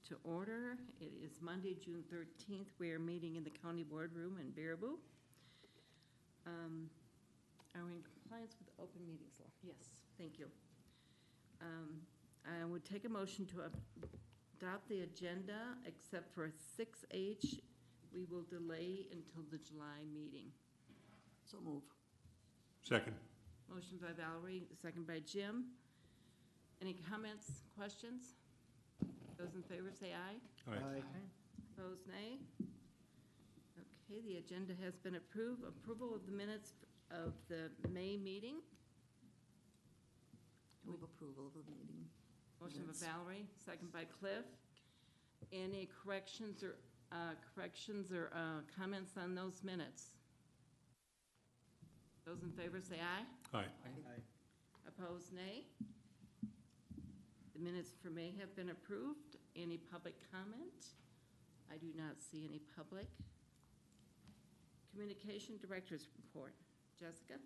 to order. It is Monday, June 13th. We are meeting in the county boardroom in Baraboo. Are we in compliance with the open meetings law? Yes. Thank you. I would take a motion to adopt the agenda, except for 6H. We will delay until the July meeting. So move. Second. Motion by Valerie, second by Jim. Any comments, questions? Those in favor say aye. Aye. Opposed, nay. Okay, the agenda has been approved. Approval of the minutes of the May meeting. Move approval of the meeting. Motion Minutes. by Valerie, second by Cliff. Any corrections or comments on those minutes? Those in favor say aye. Aye. Opposed, nay. The minutes for May have been approved. Any public comment? I do not see any public. Communication Director's Report. Jessica?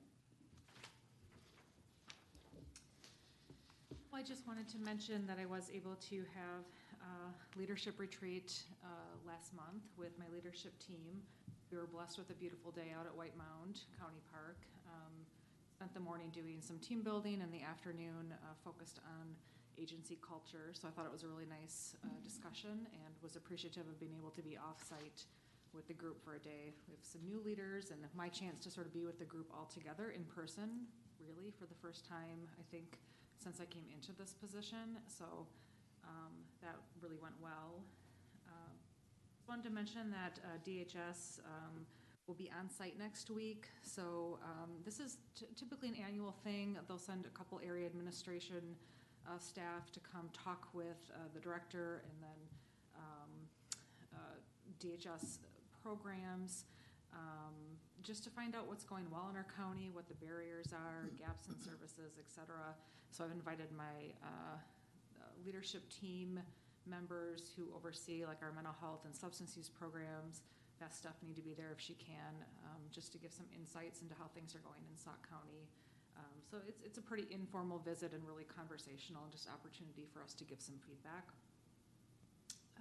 Well, I just wanted to mention that I was able to have a leadership retreat last month with my leadership team. We were blessed with a beautiful day out at White Mound County Park. Spent the morning doing some team building and the afternoon focused on agency culture. So I thought it was a really nice discussion and was appreciative of being able to be off-site with the group for a day. We have some new leaders and my chance to sort of be with the group all together in person, really for the first time, I think, since I came into this position. So that really went well. Wanted to mention that DHS will be on site next week. So this is typically an annual thing. They'll send a couple area administration staff to come talk with the director and then DHS programs, just to find out what's going well in our county, what the barriers are, gaps in services, et cetera. So I've invited my leadership team members who oversee like our mental health and substance use programs. That stuff need to be there if she can, just to give some insights into how things are going in Sauk County. So it's a pretty informal visit and really conversational and just opportunity for us to give some feedback.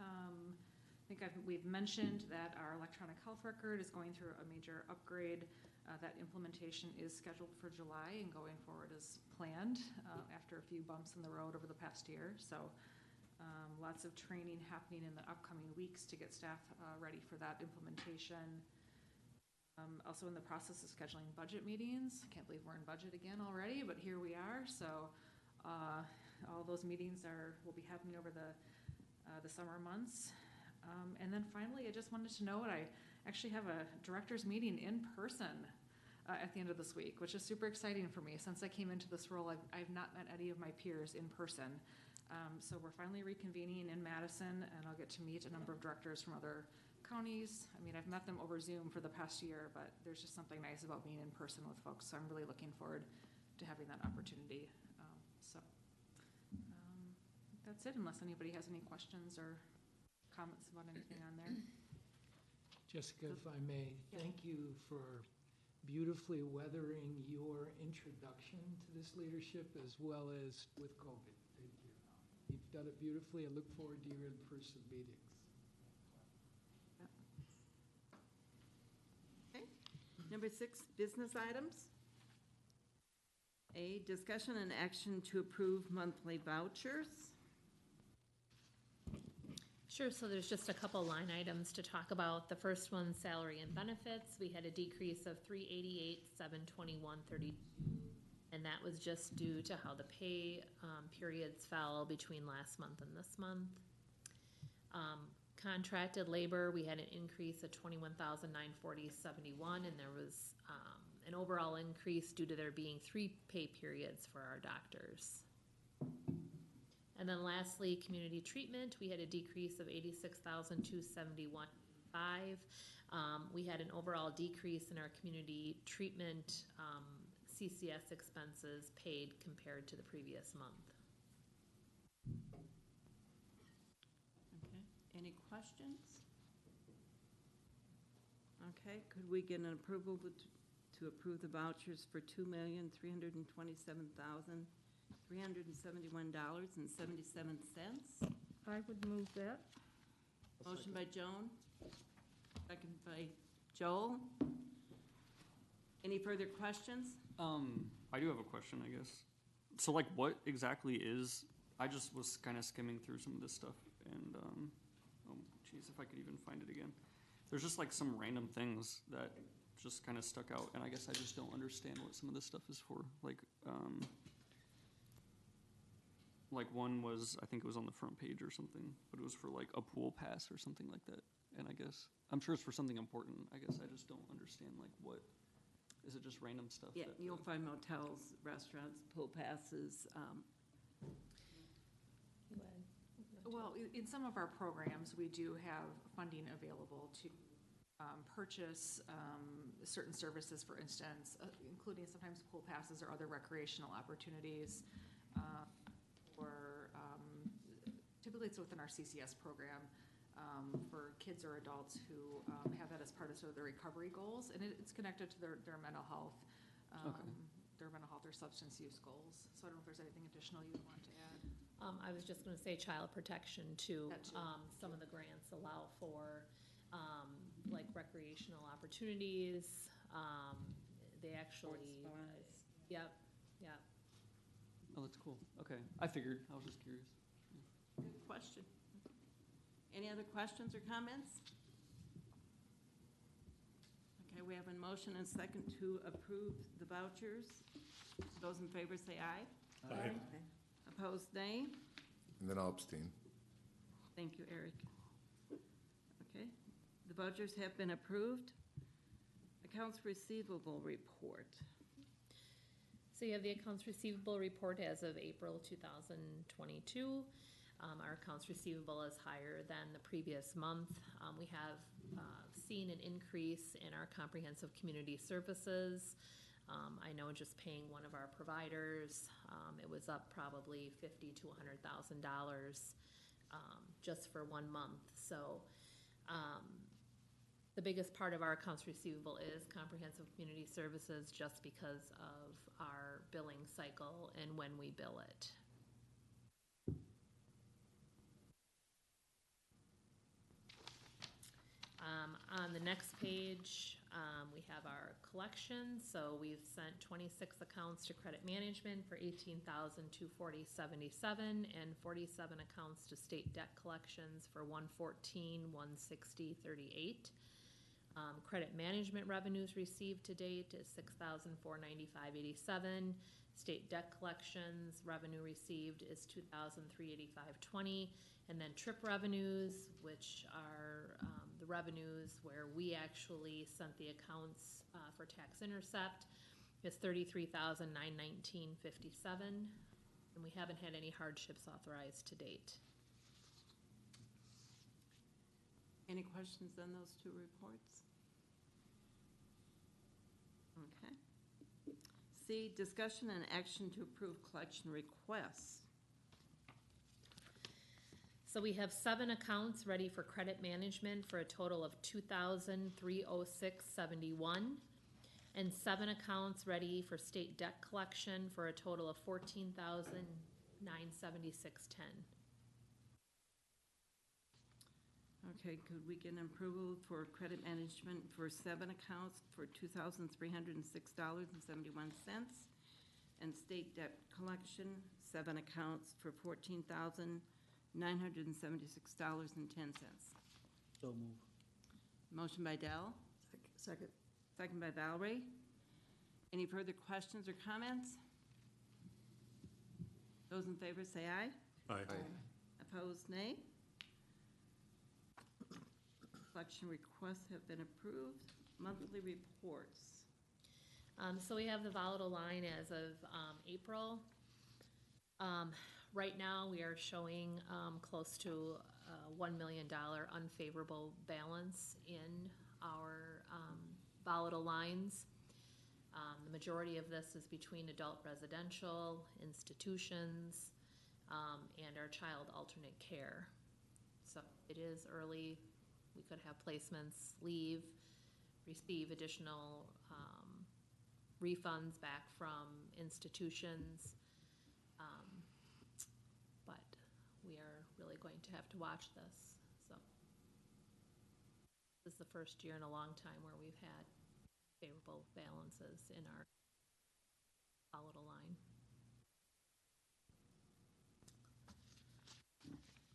I think we've mentioned that our electronic health record is going through a major upgrade. That implementation is scheduled for July and going forward as planned after a few bumps in the road over the past year. So lots of training happening in the upcoming weeks to get staff ready for that implementation. Also in the process of scheduling budget meetings. I can't believe we're in budget again already, but here we are. So all those meetings will be happening over the summer months. And then finally, I just wanted to note I actually have a director's meeting in person at the end of this week, which is super exciting for me. Since I came into this role, I've not met any of my peers in person. So we're finally reconvening in Madison, and I'll get to meet a number of directors from other counties. I mean, I've met them over Zoom for the past year, but there's just something nice about being in person with folks. So I'm really looking forward to having that opportunity. That's it, unless anybody has any questions or comments about anything on there. Jessica, if I may, Yeah. thank you for beautifully weathering your introduction to this leadership as well as with COVID. Thank you. You've done it beautifully. I look forward to your in-person meetings. Okay. Number 6, business items. A, discussion and action to approve monthly vouchers. Sure, so there's just a couple line items to talk about. The first one, salary and benefits. We had a decrease of $388,721.32, and that was just due to how the pay periods fell between last month and this month. Contracted labor, we had an increase of $21,940.71, and there was an overall increase due to there being 3 pay periods for our doctors. And then lastly, community treatment, we had a decrease of $86,271.05. We had an overall decrease in our community treatment CCS expenses paid compared to the previous month. Okay, any questions? Okay, could we get an approval to approve the vouchers for $2,327,371.77? I would move that. Motion by Joan, second by Joel. Any further questions? I do have a question, I guess. So like what exactly is, I just was kind of skimming through some of this stuff and, oh geez, if I could even find it again. There's just like some random things that just kind of stuck out and I guess I just don't understand what some of this stuff is for. Like one was, I think it was on the front page or something, but it was for like a pool pass or something like that. And I guess, I'm sure it's for something important. I guess I just don't understand like what, is it just random stuff? Yeah, that, you'll find motels, restaurants, pool passes. Well, in some of our programs, we do have funding available to purchase certain services, for instance, including sometimes pool passes or other recreational opportunities. Or typically it's within our CCS program for kids or adults who have that as part of sort of their recovery goals, and it's connected to their mental health, their mental health or substance use goals. So I don't know if there's anything additional you would want to add. I was just gonna say child protection too. That too. Some of the grants allow for, like recreational opportunities. They actually. Sports spas. Yep. Oh, that's cool. Okay, I figured. I was just curious. Good question. Any other questions or comments? Okay, we have a motion and second to approve the vouchers. Those in favor say aye. Aye. Opposed, nay. And then I'll abstain. Thank you, Eric. Okay, the vouchers have been approved. Accounts receivable report. So you have the accounts receivable report as of April 2022. Our accounts receivable is higher than the previous month. We have seen an increase in our comprehensive community services. I know just paying one of our providers, it was up probably $50,000 to $100,000 just for 1 month. So the biggest part of our accounts receivable is comprehensive community services just because of our billing cycle and when we bill it. On the next page, we have our collections. So we've sent 26 accounts to credit management for $18,240.77 and 47 accounts to state debt collections for $114,160.38. Credit management revenues received to date is $6,495.87. State debt collections revenue received is $2,385.20. And then trip revenues, which are the revenues where we actually sent the accounts for tax intercept, is $33,919.57. And we haven't had any hardships authorized to date. Any questions on those two reports? Okay. C, discussion and action to approve collection requests. So we have 7 accounts ready for credit management for a total of $2,306.71, and 7 accounts ready for state debt collection for a total of $14,976.10. Okay, could we get an approval for credit management for 7 accounts for $2,306.71, and state debt collection, 7 accounts for $14,976.10. So move. Motion by Dell, Second. second by Valerie. Any further questions or comments? Those in favor say aye. Aye. Opposed, nay. Collection requests have been approved. Monthly reports. So we have the volatile line as of April. Right now, we are showing close to a $1 million unfavorable balance in our volatile lines. The majority of this is between adult residential, institutions, and our child alternate care. So it is early. We could have placements leave, receive additional refunds back from institutions. But really going to have to watch this, so. This is the first year in a long time where we've had favorable balances in our volatile line.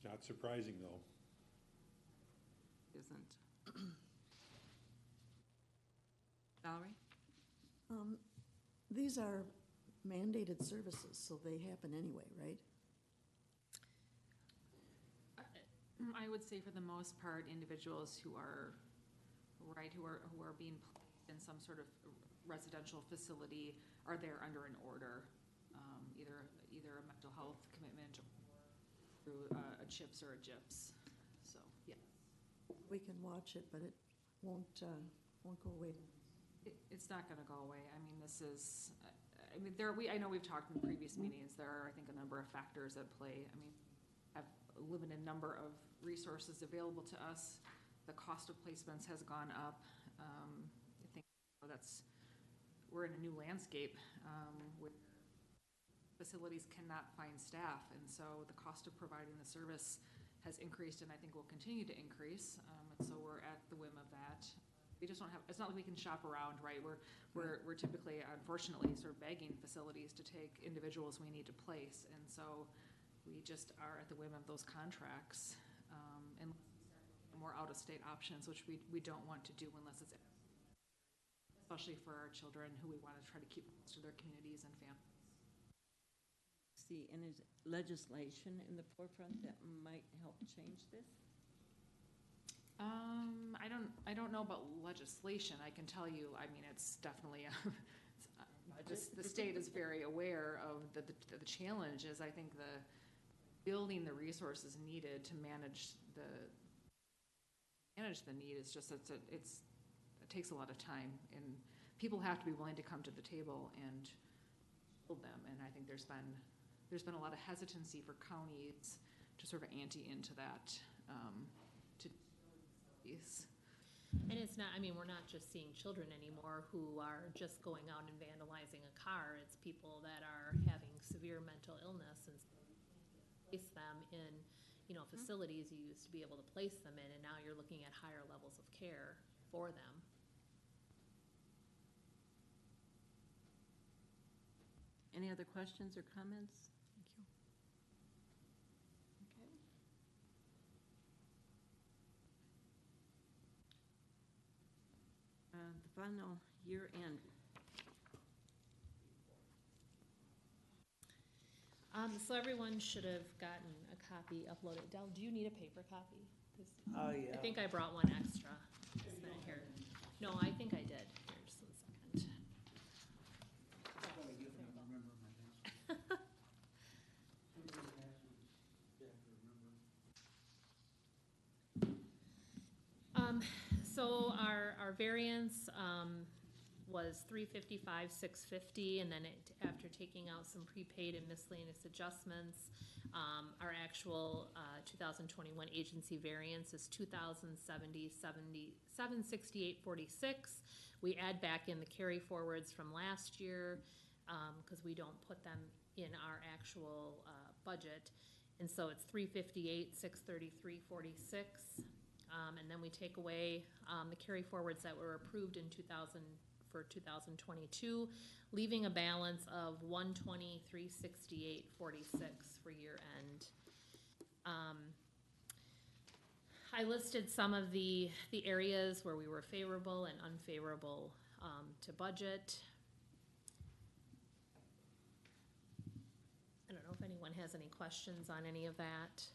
Not surprising, though. Isn't. Valerie? These are mandated services, so they happen anyway, right? I would say for the most part, individuals who are, right, who are being placed in some sort of residential facility are there under an order, either a mental health commitment or through a CHIPS or a GIPS. So, yeah. We can watch it, but it won't go away. It's not gonna go away. I mean, this is, I mean, I know we've talked in previous meetings, there are, I think, a number of factors at play. I mean, have a limited number of resources available to us. The cost of placements has gone up. I think we're in a new landscape, where facilities cannot find staff, and so the cost of providing the service has increased and I think will continue to increase. And so we're at the whim of that. We just don't have, it's not like we can shop around, right? We're typically, unfortunately, sort of begging facilities to take individuals we need to place. And so we just are at the whim of those contracts. And more out-of-state options, which we don't want to do unless it's, especially for our children who we want to try to keep close to their communities and families. See, and is legislation in the forefront that might help change this? I don't know about legislation. I can tell you, I mean, it's definitely, the state is very aware of the challenges. I think building the resources needed to manage the need is just, it takes a lot of time, and people have to be willing to come to the table and build them. And I think there's been a lot of hesitancy for counties to sort of ante into that, to use. And it's not, I mean, we're not just seeing children anymore who are just going out and vandalizing a car. It's people that are having severe mental illness, and place them in, facilities you used to be able to place them in, and now you're looking at higher levels of care for them. Any other questions or comments? Thank you. Okay. The final year end. So everyone should have gotten a copy uploaded. Del, do you need a paper copy? 'Cause Yeah. I think I brought one extra. Just a minute here. No, I think I did. Here, just one second. So our variance, was $355,650, and then after taking out some prepaid and miscellaneous adjustments, our actual 2021 agency variance is $2,070.768.46. We add back in the carry forwards from last year, because we don't put them in our actual budget, and so it's $358,633.46. And then we take away the carry forwards that were approved in 2022, leaving a balance of $120,368.46 for year end. I listed some of the areas where we were favorable and unfavorable to budget. I don't know if anyone has any questions on any of that.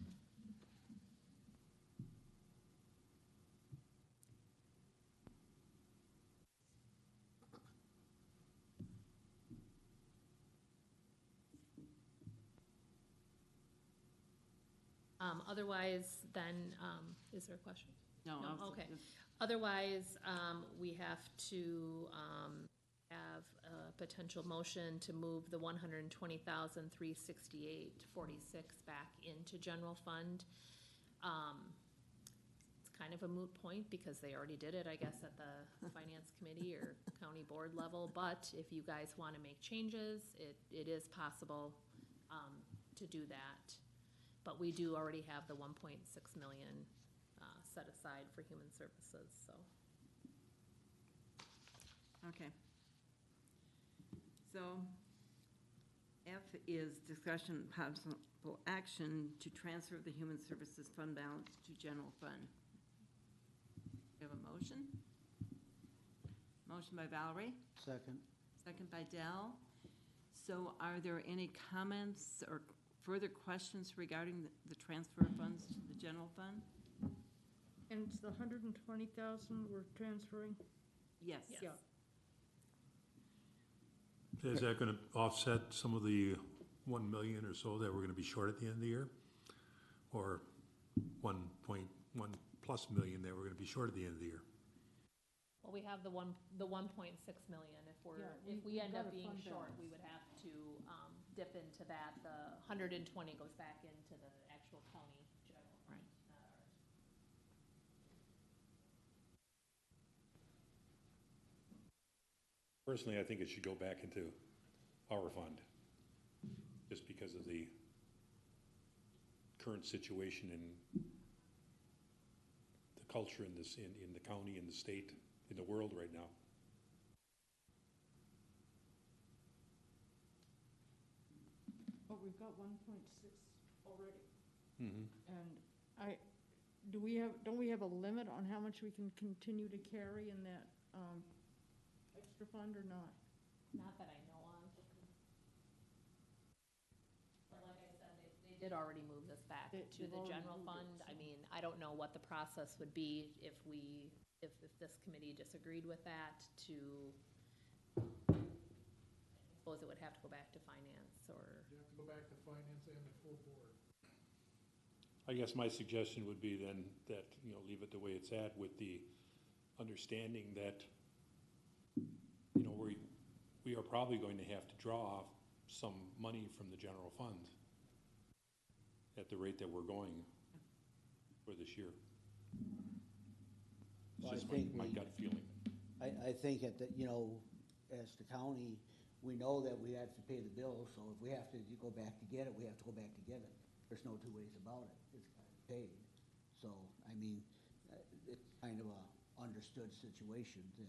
Otherwise, then, is there a question? No, No, okay. Otherwise, we have to have a potential motion to move the $120,368.46 back into general fund. It's kind of a moot point because they already did it, I guess, at the finance committee or county board level. But if you guys want to make changes, it is possible to do that. But we do already have the 1.6 million, set aside for human services, so. Okay. So F is discussion and possible action to transfer the human services fund balance to general fund. We have a motion? Motion by Valerie, Second. second by Dell. So are there any comments or further questions regarding the transfer of funds to the general fund? And it's the 120,000 we're transferring? Yes. Yes. Is that gonna offset some of the 1 million or so that we're gonna be short at the end of the year? Or 1.1+ million that we're gonna be short at the end of the year? Well, we have the 1.6 million. Yeah, If we we end got up a being fund short, balance. we would have to, dip into that. The 120 goes back into the actual county general fund, not ours. Personally, I think it should go back into our fund, just because of the current situation in the culture in this, in the county, in the state, in the world right now. Oh, we've got 1.6 already. Mm-hmm. And don't we have a limit on how much we can continue to carry in that extra fund or not? Not that I know of. But like I said, they did already move this back They- to they've the already general moved it, fund. I so- mean, I don't know what the process would be if this committee disagreed with that to, I suppose it would have to go back to finance or. You have to go back to finance and the full board. I guess my suggestion would be then that, leave it the way it's at with the understanding that, we are probably going to have to draw some money from the general fund at the rate that we're going for this year. Well, I It's just think my we- gut feeling. I think at the, as the county, we know that we have to pay the bill, so if we have to go back to get it, we have to go back to get it. There's no two ways about it. It's gotta be paid. So, I mean, it's kind of a understood situation that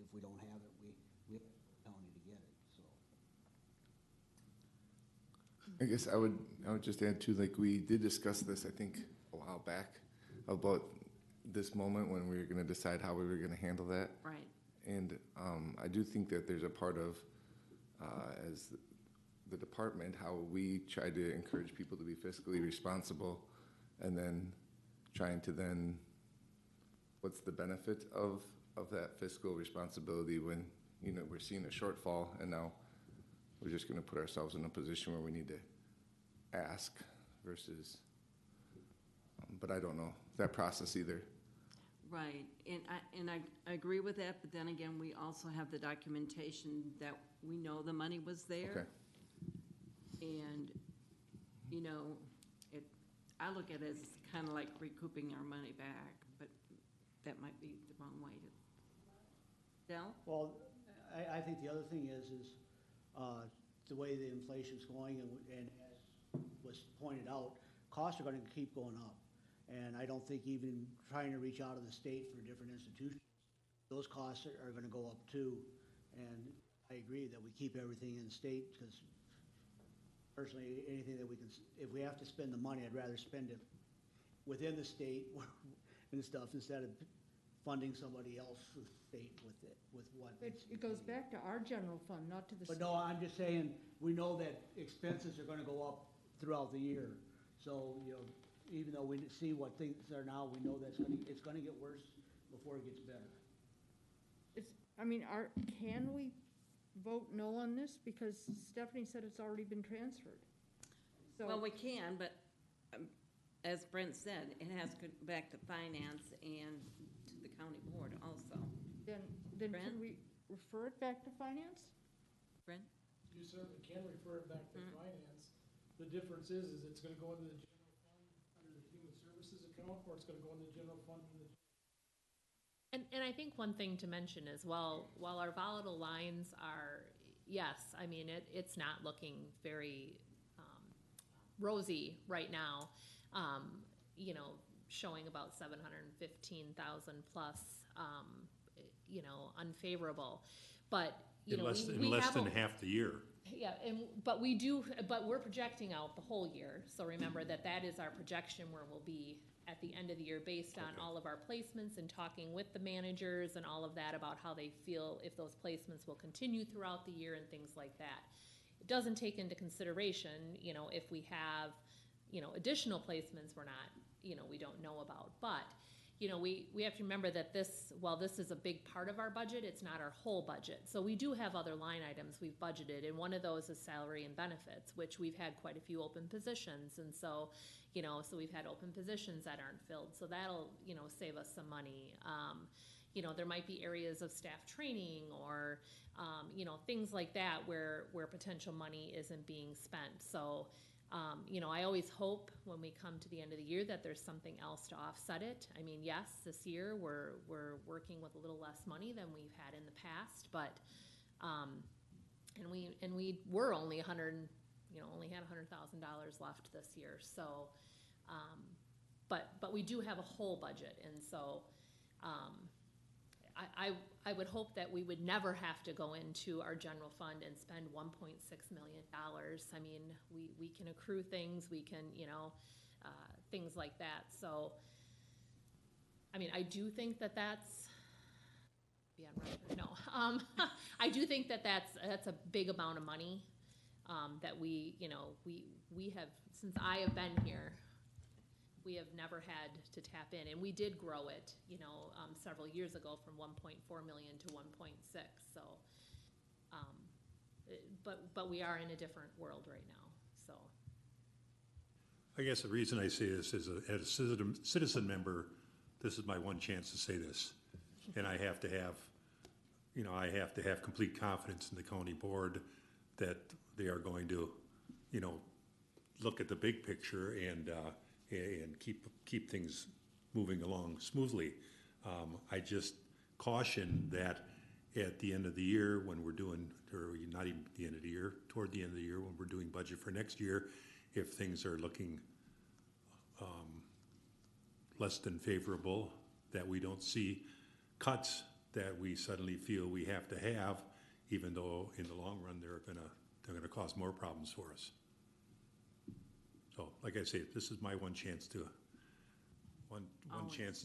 if we don't have it, we have to go to the county to get it, so. I guess I would just add too, like, we did discuss this, I think, a while back, about this moment when we were gonna decide how we were gonna handle that. Right. And I do think that there's a part of, as the department, how we try to encourage people to be fiscally responsible, and then trying to then, what's the benefit of that fiscal responsibility when, we're seeing a shortfall, and now we're just gonna put ourselves in a position where we need to ask versus, but I don't know that process either. Right, and I agree with that, but then again, we also have the documentation that we know the money was there. Okay. And, I look at it as kind of like recouping our money back, but that might be the wrong way to. Dell? Well, I think the other thing is the way the inflation's going and as was pointed out, costs are gonna keep going up. And I don't think even trying to reach out of the state for different institutions, those costs are gonna go up too. And I agree that we keep everything in the state, because personally, anything that we can, if we have to spend the money, I'd rather spend it within the state and stuff instead of funding somebody else's state with what. It goes back to our general fund, not to the But state. no, I'm just saying, we know that expenses are gonna go up throughout the year. So, even though we see what things are now, we know it's gonna get worse before it gets better. Can we vote no on this? Because Stephanie said it's already been transferred. Well, So, we can, but as Brent said, it has to go back to finance and to the county board also. then Brent? can we refer it back to finance? Brent? You certainly can refer it back to finance. The difference is it's gonna go into the general fund under the human services account, or it's gonna go in the general fund in the. And I think one thing to mention is, while our volatile lines are, yes, I mean, it's not looking very rosy right now, you know, showing about 715,000 plus, you know, unfavorable. But, you In know, less, we in less have than a- half the year. Yeah, but we're projecting out the whole year, so remember that is our projection where we'll be at the end of the year based on Okay. all of our placements and talking with the managers and all of that about how they feel if those placements will continue throughout the year and things like that. It doesn't take into consideration, you know, if we have, you know, additional placements we're not, you know, we don't know about, but, you know, we have to remember that while this is a big part of our budget, it's not our whole budget. So we do have other line items we've budgeted, and one of those is salary and benefits, which we've had quite a few open positions, and so, you know, so we've had open positions that aren't filled, so that'll, you know, save us some money. You know, there might be areas of staff training or, you know, things like that where potential money isn't being spent. So, you know, I always hope when we come to the end of the year that there's something else to offset it. I mean, yes, this year we're working with a little less money than we've had in the past, but, and we were only only had $100,000 left this year. So, but we do have a whole budget, and so, I would hope that we would never have to go into our general fund and spend $1.6 million. I mean, we can accrue things, we can, you know, things like that. So, I mean, I do think that that's, be on record, no. I do think that that's a big amount of money, that we, you know, we have, since I have been here, we have never had to tap in, and we did grow it, you know, several years ago from 1.4 million to 1.6. So, but we are in a different world right now. So, I guess the reason I say this is, as a citizen member, this is my one chance to say this. And I have to have, you know, I have to have complete confidence in the county board that they are going to, you know, look at the big picture and keep things moving along smoothly. I just caution that at the end of the year when we're doing, or not even the end of the year, toward the end of the year when we're doing budget for next year, if things are looking less than favorable, that we don't see cuts that we suddenly feel we have to have, even though in the long run they're gonna cause more problems for us. So, like I say, this is my one chance to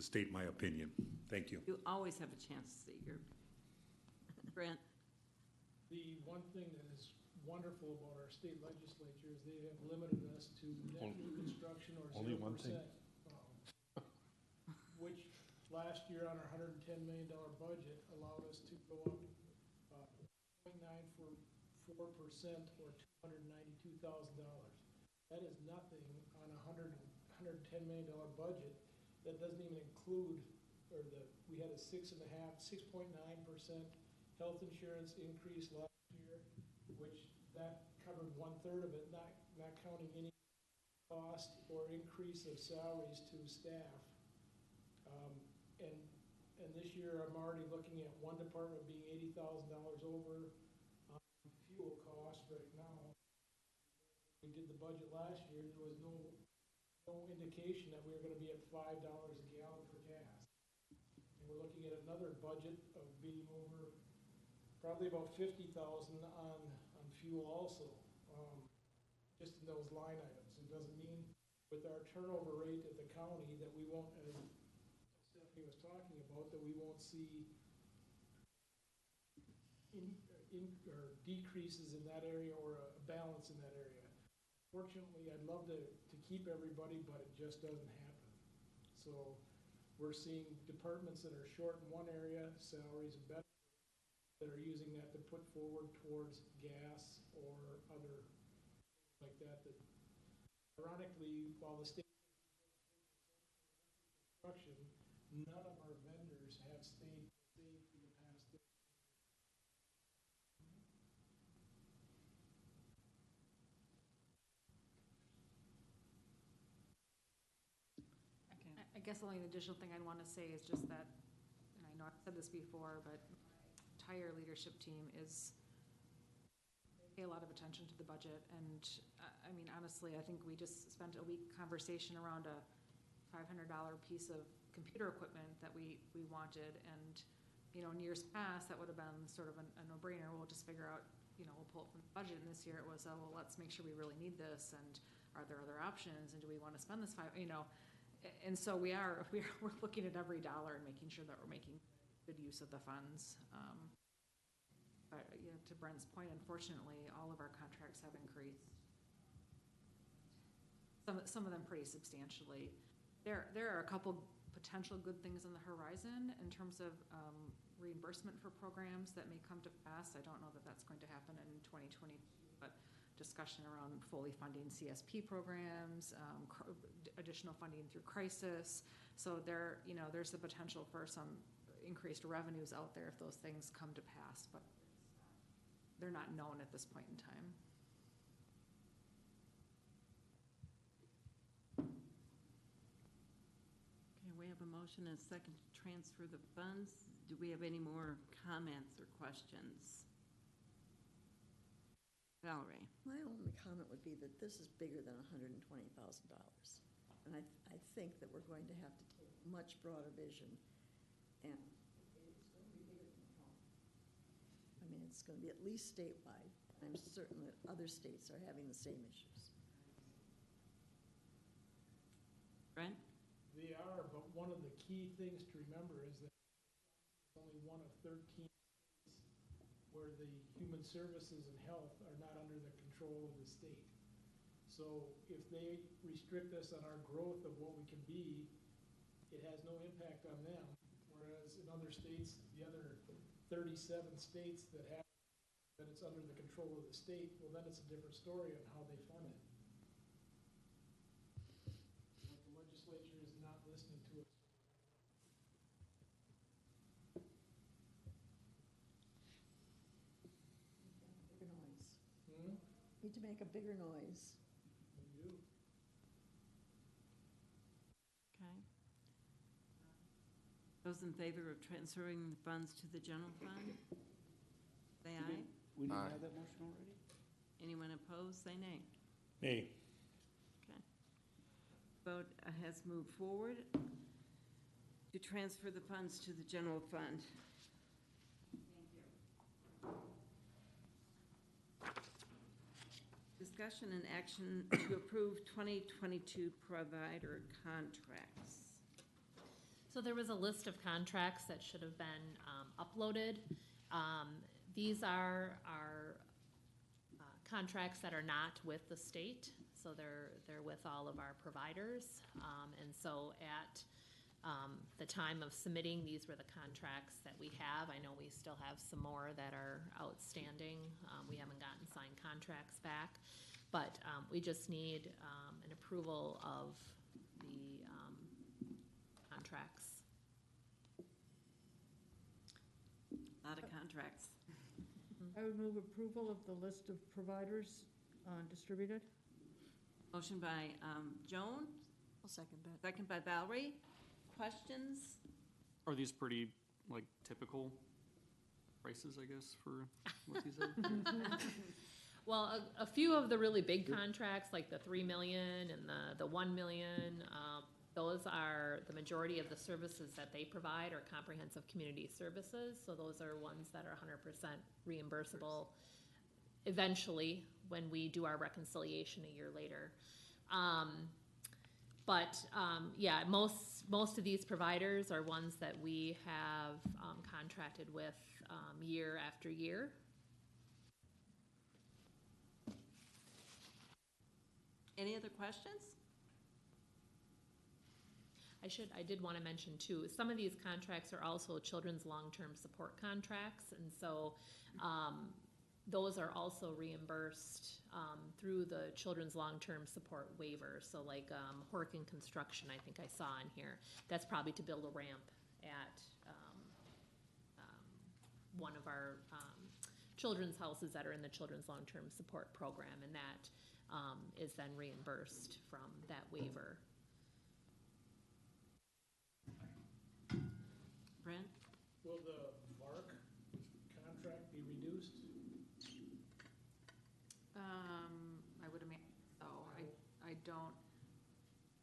state my opinion. Thank you. You always have a chance to say your, Brent? The one thing that is wonderful about our state legislature is they have limited us to net new construction or 0%. Only one thing. Which last year on our $110 million budget allowed us to go up 0.944% or $292,000. That is nothing on a $110 million budget. That doesn't even include, we had a 6.9% health insurance increase last year, which that covered 1/3 of it, not counting any cost or increase of salaries to staff. And this year I'm already looking at one department being $80,000 over on fuel costs right now. We did the budget last year, there was no indication that we were gonna be at $5 a gallon for gas. And we're looking at another budget of being over probably about 50,000 on fuel also, just in those line items. It doesn't mean with our turnover rate at the county that we won't, as Stephanie was talking about, that we won't see or decreases in that area or a balance in that area. Fortunately, I'd love to keep everybody, but it just doesn't happen. So we're seeing departments that are short in one area, salaries and benefits, that are using that to put forward towards gas or other things like that. That ironically, while the state construction, none of our vendors have stayed for the past 30 years. I guess the only additional thing I'd want to say is just that, and I know I've said this before, but my entire leadership team is pay a lot of attention to the budget, and, I mean, honestly, I think we just spent a week conversation around a $500 piece of computer equipment that we wanted, and, you know, in years past, that would have been sort of a no-brainer. We'll just figure out, you know, we'll pull it from the budget, and this year it was, oh, well, let's make sure we really need this, and are there other options, and do we want to spend this you know? And so we're looking at every dollar and making sure that we're making good use of the funds. But, you know, to Brent's point, unfortunately, all of our contracts have increased. Some of them pretty substantially. There are a couple potential good things on the horizon in terms of reimbursement for programs that may come to pass. I don't know that that's going to happen in 2020, but discussion around fully funding CSP programs, additional funding through crisis. So there, you know, there's the potential for some increased revenues out there if those things come to pass, but they're not known at this point in time. Okay, we have a motion and a second to transfer the funds. Do we have any more comments or questions? Valerie? My only comment would be that this is bigger than $120,000. And I think that we're going to have to take a much broader vision, and it's going to be bigger than the county. I mean, it's going to be at least statewide. I'm certain that other states are having the same issues. Brent? They are, but one of the key things to remember is that only one of 13 states where the human services and health are not under the control of the state. So if they restrict us on our growth of what we can be, it has no impact on them. Whereas in other states, the other 37 states that have that it's under the control of the state, well, then it's a different story on how they fund it. But the legislature is not listening to us. Bigger noise. Hmm? Need to make a bigger noise. We do. Okay. Those in favor of transferring the funds to the general fund? Say aye. We didn't Aye. have that motion already? Anyone opposed, say nay. Nay. Okay. Vote has moved forward to transfer the funds to the general fund. Discussion and action to approve 2022 provider contracts. So there was a list of contracts that should have been uploaded. These are our contracts that are not with the state, so they're with all of our providers. And so at the time of submitting, these were the contracts that we have. I know we still have some more that are outstanding. We haven't gotten signed contracts back, but we just need an approval of the contracts. A lot of contracts. I would move approval of the list of providers distributed. Motion by Joan, I'll second that. second by Valerie. Questions? Are these pretty, like, typical prices, I guess, for what these are? Well, a few of the really big contracts, like the 3 million and the 1 million, those are, the majority of the services that they provide are comprehensive community services. So those are ones that are 100% reimbursable eventually when we do our reconciliation a year later. Yeah, most of these providers are ones that we have contracted with year after year. Any other questions? I did want to mention too, some of these contracts are also children's long-term support contracts, and so those are also reimbursed through the children's long-term support waiver. So like Horkin Construction, I think I saw in here, that's probably to build a ramp at one of our children's houses that are in the children's long-term support program, and that is then reimbursed from that waiver. Brent? Will the VARC contract be reduced?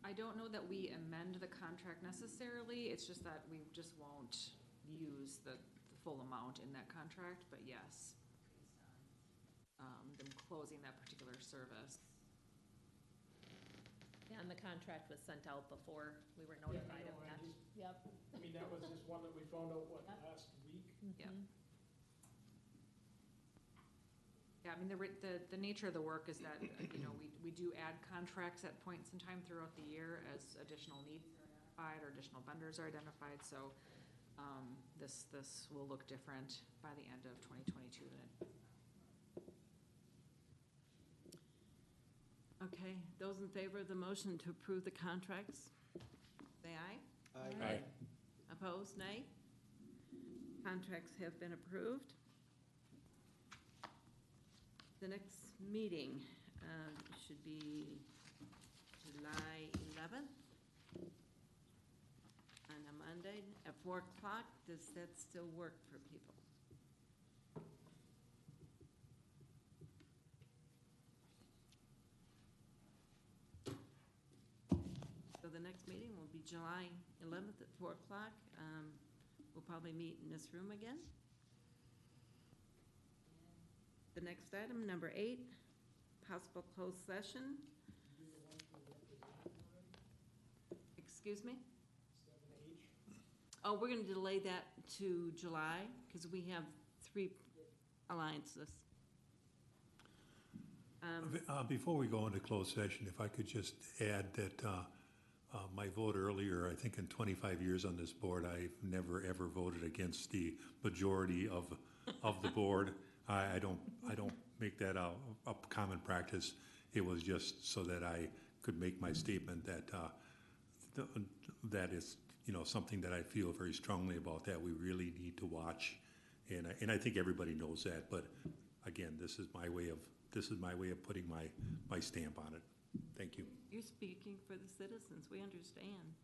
I don't know that we amend the contract necessarily, it's just that we just won't use the full amount in that contract, but yes. Based on, them closing that particular service. Yeah, and the contract was sent out before we were notified of that. Yep. I mean, that was just one that we found out, what, Yep. last week? Yep. Mhm. Yeah, I mean, the nature of the work is that, you know, we do add contracts at points in time throughout the year as additional needs are identified or additional vendors are identified, so, this will look different by the end of 2022 than it. Okay, those in favor of the motion to approve the contracts, say aye. Aye. Opposed, nay? Contracts have been approved. The next meeting should be July 11th on a Monday at 4 o'clock. Does that still work for people? So the next meeting will be July 11th at 4 o'clock. We'll probably meet in this room again. The next item, number 8, possible closed session. Excuse me? 7H? Oh, we're gonna delay that to July, because we have 3 alliances. Before we go into closed session, if I could just add that my vote earlier, I think in 25 years on this board, I've never, ever voted against the majority of the board. I don't make that a common practice. It was just so that I could make my statement that that is, you know, something that I feel very strongly about, that we really need to watch. And I think everybody knows that, but again, this is my way of putting my stamp on it. Thank you. You're speaking for the citizens, we understand.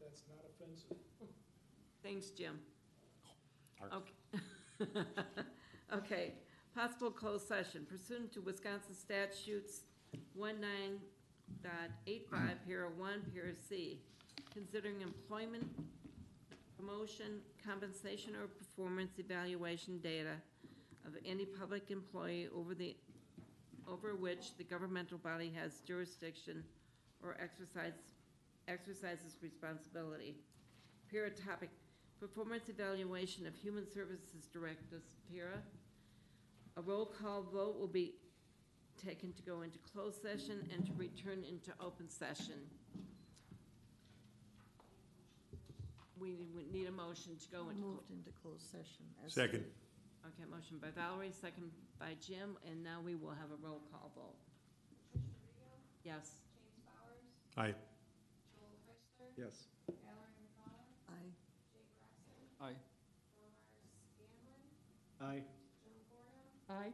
That's not offensive. Thanks, Jim. Okay. Okay, possible closed session pursuant to Wisconsin statutes 19.85, para 1, para C, considering employment, promotion, compensation, or performance evaluation data of any public employee over which the governmental body has jurisdiction or exercises responsibility. PIRA topic, performance evaluation of human services directives, PIRA. A roll call vote will be taken to go into closed session and to return into open session. We would need a motion to go into. Moved into closed session. Second. Okay, motion by Valerie, second by Jim, and now we will have a roll call vote. Yes. Aye. Yes. Aye. Aye. Aye. Aye.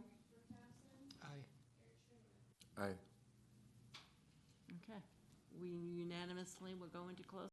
Aye. Aye. Okay, we unanimously will go into closed